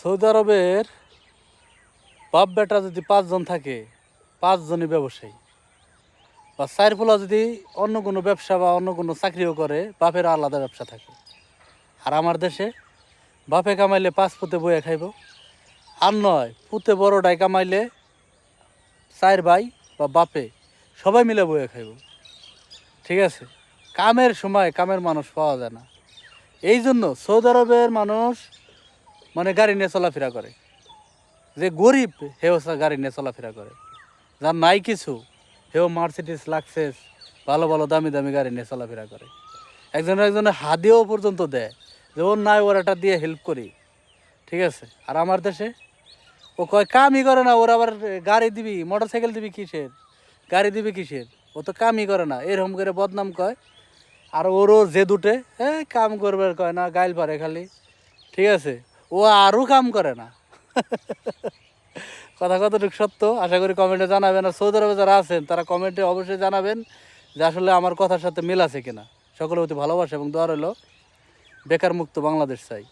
Saudi আরবের বাপ বেটা যদি 5 জন থাকে, 5 জনই ব্যবসায়ী, বা চার পোলা যদি অন্য কোনো ব্যবসা বা অন্য কোনো চাকরিও করে, বাপের আলাদা ব্যবসা থাকে। আর আমার দেশে বাপে কামাইলে 5 পুতে বয়ে খাইব, আর নয় পুতে বড়টাই কামাইলে 4 ভাই বা বাপে সবাই মিলে বয়ে খাইব। ঠিক আছে, কামের সময় কামের মানুষ পাওয়া যায় না। এই জন্য সৌদি আরবের মানুষ মানে গাড়ি নিয়ে চলাফেরা করে। যে গরিব হেও গাড়ি নিয়ে চলাফেরা করে, যার নাই কিছু হেও মার্সিডিস লাক্সেস ভালো ভালো দামি দামি গাড়ি নিয়ে চলাফেরা করে। একজনে হাদিও পর্যন্ত দেয় যে ওর নাই, ওর একটা দিয়ে হেল্প করি। ঠিক আছে, আর আমার দেশে ও কয় কামই করে না, ওর আবার গাড়ি দিবি, মোটর সাইকেল দিবি কিসের, গাড়ি দিবি কিসের, ও তো কামই করে না, এরকম করে বদনাম কয়। আর ওরও যে দুটে কাম করবে কয় না, গাইল পারে খালি। ঠিক আছে, ও আরও কাম করে না। কথা কতটুকু সত্য আশা করি কমেন্টে জানাবেন। আর সৌদি আরবে যারা আছেন তারা কমেন্টে অবশ্যই জানাবেন যে আসলে আমার কথার সাথে মিল আছে কিনা। সকলের প্রতি ভালোবাসা এবং দোয়া রইল। বেকার মুক্ত বাংলাদেশ চাই।